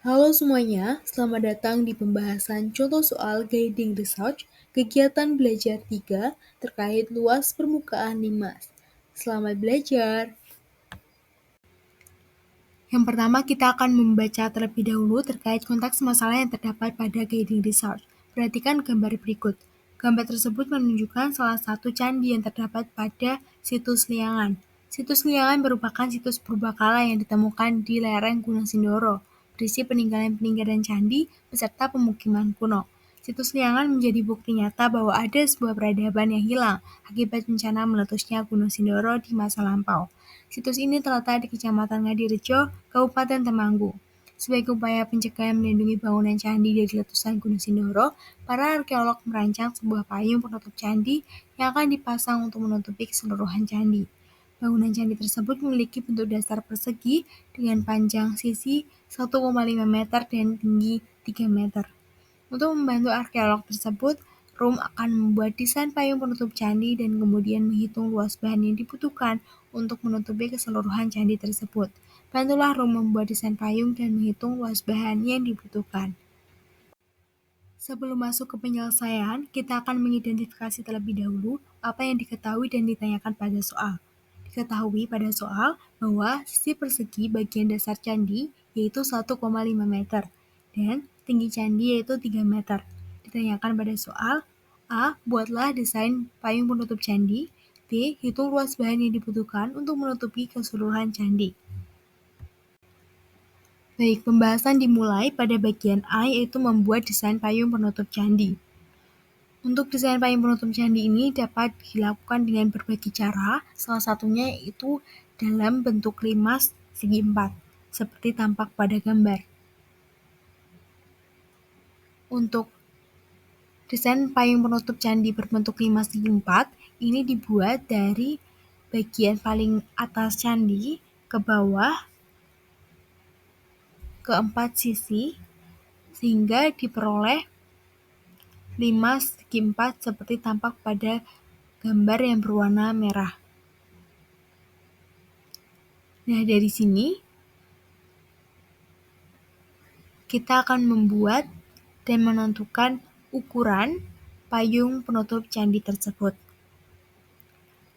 Halo semuanya, selamat datang di pembahasan contoh soal Guiding Research, kegiatan belajar 3 terkait luas permukaan limas. Selamat belajar! Yang pertama, kita akan membaca terlebih dahulu terkait konteks masalah yang terdapat pada Guiding Research. Perhatikan gambar berikut. Gambar tersebut menunjukkan salah satu candi yang terdapat pada situs Liangan. Situs Liangan merupakan situs purbakala yang ditemukan di lereng Gunung Sindoro, berisi peninggalan-peninggalan candi beserta pemukiman kuno. Situs Liangan menjadi bukti nyata bahwa ada sebuah peradaban yang hilang akibat bencana meletusnya Gunung Sindoro di masa lampau. Situs ini terletak di Kecamatan Ngadirejo, Kabupaten Temanggung. Sebagai upaya pencegahan melindungi bangunan candi dari letusan Gunung Sindoro, para arkeolog merancang sebuah payung penutup candi yang akan dipasang untuk menutupi keseluruhan candi. Bangunan candi tersebut memiliki bentuk dasar persegi dengan panjang sisi 1,5 meter dan tinggi 3 meter. Untuk membantu arkeolog tersebut, Rum akan membuat desain payung penutup candi dan kemudian menghitung luas bahan yang dibutuhkan untuk menutupi keseluruhan candi tersebut. Bantulah Rum membuat desain payung dan menghitung luas bahan yang dibutuhkan. Sebelum masuk ke penyelesaian, kita akan mengidentifikasi terlebih dahulu apa yang diketahui dan ditanyakan pada soal. Diketahui pada soal bahwa sisi persegi bagian dasar candi yaitu 1,5 meter dan tinggi candi yaitu 3 meter. Ditanyakan pada soal A. Buatlah desain payung penutup candi. B. Hitung luas bahan yang dibutuhkan untuk menutupi keseluruhan candi. Baik, pembahasan dimulai pada bagian A, yaitu membuat desain payung penutup candi. Untuk desain payung penutup candi ini dapat dilakukan dengan berbagai cara, salah satunya yaitu dalam bentuk limas segi 4, seperti tampak pada gambar. Untuk desain payung penutup candi berbentuk limas segi 4, ini dibuat dari bagian paling atas candi ke bawah ke 4 sisi, sehingga diperoleh limas segi 4 seperti tampak pada gambar yang berwarna merah. Nah, dari sini kita akan membuat dan menentukan ukuran payung penutup candi tersebut.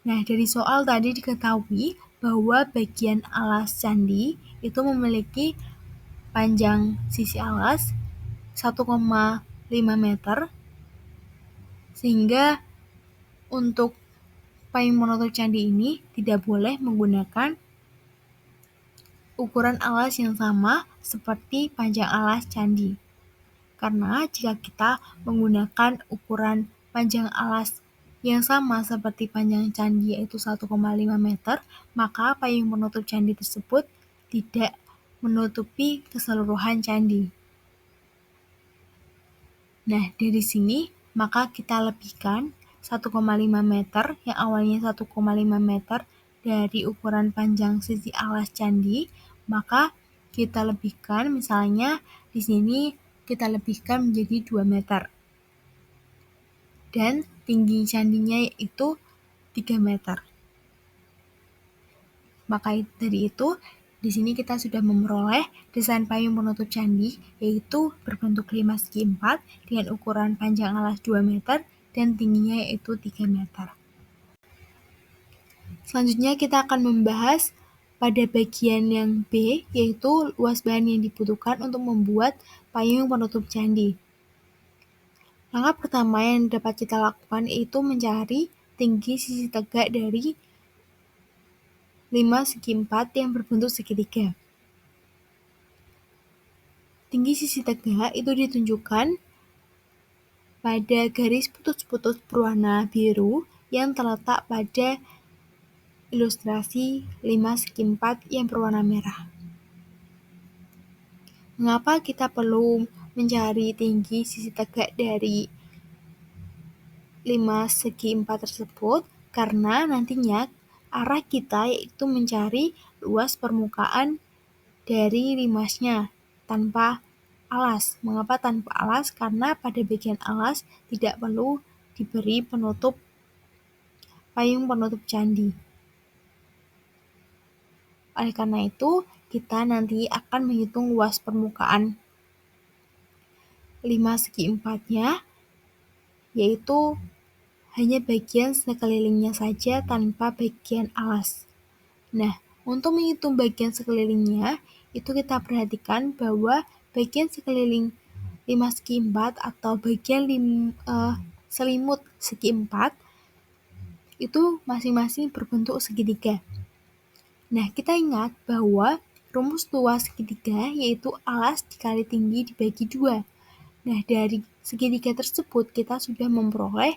Nah, dari soal tadi diketahui bahwa bagian alas candi itu memiliki panjang sisi alas 1,5 meter, sehingga untuk payung penutup candi ini tidak boleh menggunakan ukuran alas yang sama seperti panjang alas candi. Karena jika kita menggunakan ukuran panjang alas yang sama seperti panjang candi yaitu 1,5 meter, maka payung penutup candi tersebut tidak menutupi keseluruhan candi. Nah, dari sini maka kita lebihkan 1,5 meter yang awalnya 1,5 meter dari ukuran panjang sisi alas candi, maka kita lebihkan misalnya di sini kita lebihkan menjadi 2 meter. Dan tinggi candinya yaitu 3 meter. Maka dari itu, di sini kita sudah memperoleh desain payung penutup candi, yaitu berbentuk limas segi 4 dengan ukuran panjang alas 2 meter dan tingginya yaitu 3 meter. Selanjutnya kita akan membahas pada bagian yang B, yaitu luas bahan yang dibutuhkan untuk membuat payung penutup candi. Langkah pertama yang dapat kita lakukan yaitu mencari tinggi sisi tegak dari limas segi 4 yang berbentuk segitiga. Tinggi sisi tegak itu ditunjukkan pada garis putus-putus berwarna biru yang terletak pada ilustrasi limas segi 4 yang berwarna merah. Mengapa kita perlu mencari tinggi sisi tegak dari limas segi 4 tersebut? Karena nantinya arah kita yaitu mencari luas permukaan dari limasnya tanpa alas. Mengapa tanpa alas? Karena pada bagian alas tidak perlu diberi penutup payung penutup candi. Oleh karena itu, kita nanti akan menghitung luas permukaan 5/4-nya, yaitu hanya bagian sekelilingnya saja tanpa bagian alas. Nah, untuk menghitung bagian sekelilingnya, itu kita perhatikan bahwa bagian sekeliling 5/4 atau bagian selimut segi 4 itu masing-masing berbentuk segitiga. Nah, kita ingat bahwa rumus luas segitiga yaitu alas dikali tinggi dibagi 2. Nah, dari segitiga tersebut kita sudah memperoleh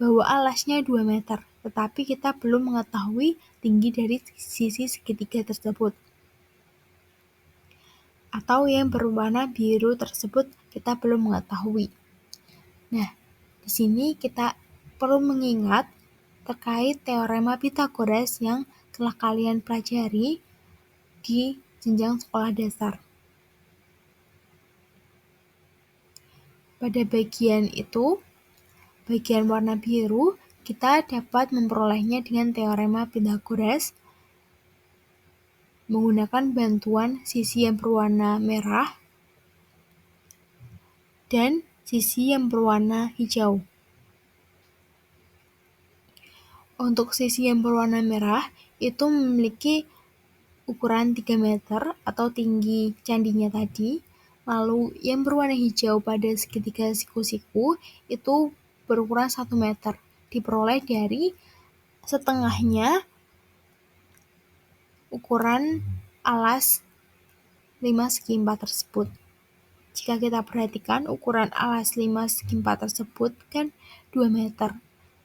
bahwa alasnya 2 meter, tetapi kita belum mengetahui tinggi dari sisi segitiga tersebut. Atau yang berwarna biru tersebut kita belum mengetahui. Nah, di sini kita perlu mengingat terkait teorema Pythagoras yang telah kalian pelajari di jenjang sekolah dasar. Pada bagian itu, bagian warna biru, kita dapat memperolehnya dengan teorema Pythagoras menggunakan bantuan sisi yang berwarna merah dan sisi yang berwarna hijau. Untuk sisi yang berwarna merah itu memiliki ukuran 3 meter atau tinggi candinya tadi. Lalu yang berwarna hijau pada segitiga siku-siku itu berukuran 1 meter. Diperoleh dari setengahnya ukuran alas 5/4 tersebut. Jika kita perhatikan ukuran alas 5/4 tersebut kan 2 meter.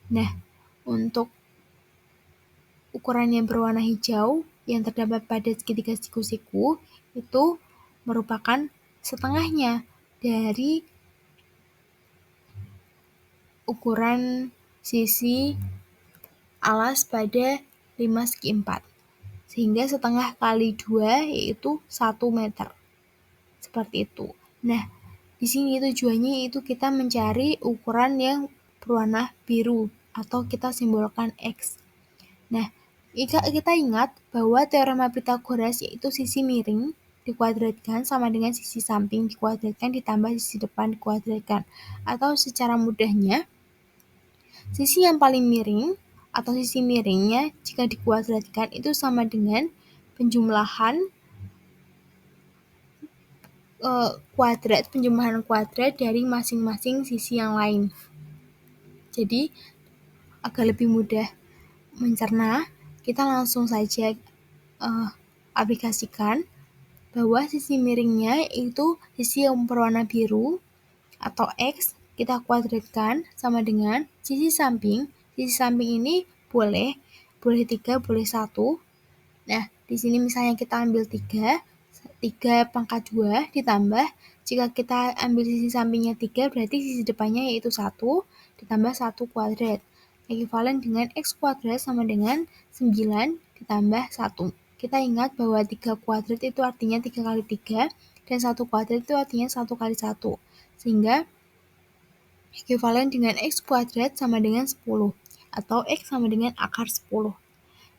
Nah, untuk ukuran yang berwarna hijau yang terdapat pada segitiga siku-siku itu merupakan setengahnya dari ukuran sisi alas pada 5/4. Sehingga setengah kali 2 yaitu 1 meter. Seperti itu. Nah, di sini tujuannya itu kita mencari ukuran yang berwarna biru atau kita simbolkan X. Nah, jika kita ingat bahwa teorema Pythagoras yaitu sisi miring dikuadratkan sama dengan sisi samping dikuadratkan ditambah sisi depan dikuadratkan. Atau secara mudahnya, sisi yang paling miring atau sisi miringnya jika dikuadratkan itu sama dengan penjumlahan kuadrat dari masing-masing sisi yang lain. Jadi, agar lebih mudah mencerna, kita langsung saja aplikasikan bahwa sisi miringnya itu sisi yang berwarna biru atau X kita kuadratkan sama dengan sisi samping. Sisi samping ini boleh 3, boleh 1. Nah, di sini misalnya kita ambil 3 pangkat 2 ditambah, jika kita ambil sisi sampingnya 3 berarti sisi depannya yaitu 1 ditambah 1 kuadrat. Ekivalen dengan X kuadrat sama dengan 9 ditambah 1. Kita ingat bahwa 3 kuadrat itu artinya 3 kali 3 dan 1 kuadrat itu artinya 1 kali 1. Sehingga ekivalen dengan X kuadrat sama dengan 10 atau X sama dengan akar 10.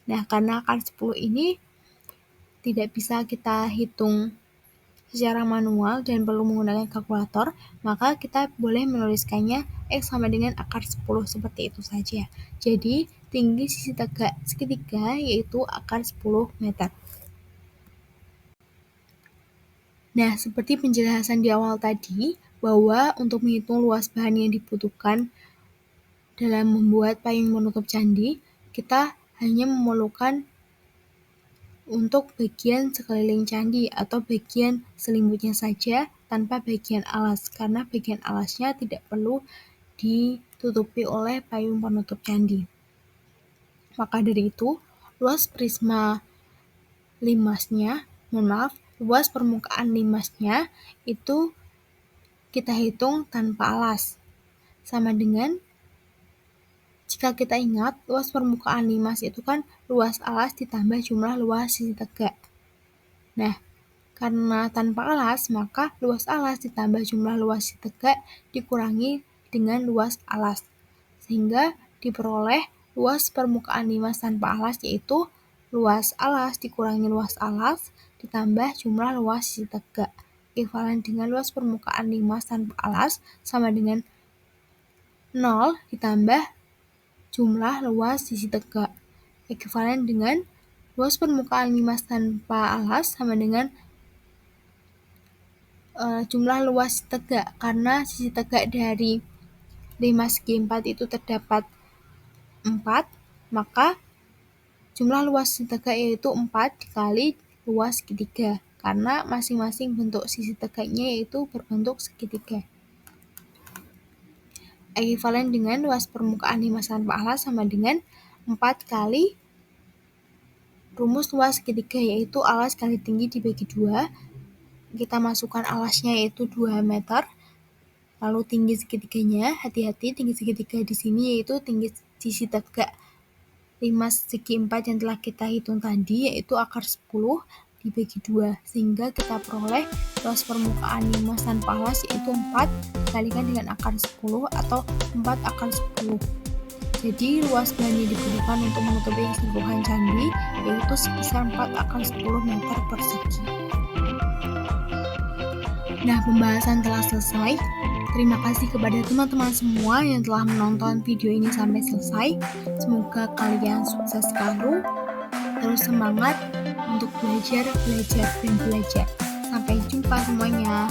Nah, karena akar 10 ini tidak bisa kita hitung secara manual dan perlu menggunakan kalkulator, maka kita boleh menuliskannya X sama dengan akar 10 seperti itu saja. Jadi, tinggi sisi tegak segitiga yaitu akar 10 meter. Nah, seperti penjelasan di awal tadi, bahwa untuk menghitung luas bahan yang dibutuhkan dalam membuat payung penutup candi, kita hanya memerlukan untuk bagian sekeliling candi atau bagian selimutnya saja tanpa bagian alas, karena bagian alasnya tidak perlu ditutupi oleh payung penutup candi. Maka dari itu, luas prisma limasnya, luas permukaan limasnya itu kita hitung tanpa alas. Sama dengan jika kita ingat, luas permukaan limas itu kan luas alas ditambah jumlah luas sisi tegak. Nah, karena tanpa alas, maka luas alas ditambah jumlah luas sisi tegak dikurangi dengan luas alas. Sehingga diperoleh luas permukaan limas tanpa alas yaitu luas alas dikurangi luas alas ditambah jumlah luas sisi tegak. Ekuivalen dengan luas permukaan limas tanpa alas sama dengan 0 ditambah jumlah luas sisi tegak. Ekuivalen dengan luas permukaan limas tanpa alas sama dengan jumlah luas tegak, karena sisi tegak dari 5 segi 4 itu terdapat 4, maka jumlah luas sisi tegak yaitu 4 dikali luas segitiga, karena masing-masing bentuk sisi tegaknya yaitu berbentuk segitiga. Ekuivalen dengan luas permukaan limas tanpa alas sama dengan 4 kali rumus luas segitiga, yaitu alas kali tinggi dibagi 2. Kita masukkan alasnya yaitu 2 meter. Lalu tinggi segitiganya, hati-hati tinggi segitiga di sini yaitu tinggi sisi tegak 5 segi 4 yang telah kita hitung tadi, yaitu akar 10 dibagi 2, sehingga kita peroleh luas permukaan limas tanpa alas yaitu 4 dikalikan dengan akar 10 atau 4 akar 10. Jadi luas bahan yang dibutuhkan untuk menutupi keseluruhan candi yaitu sebesar 4 akar 10 meter persegi. Nah, pembahasan telah selesai. Terima kasih kepada teman-teman semua yang telah menonton video ini sampai selesai. Semoga kalian sukses selalu, terus semangat untuk belajar, dan belajar. Sampai jumpa semuanya.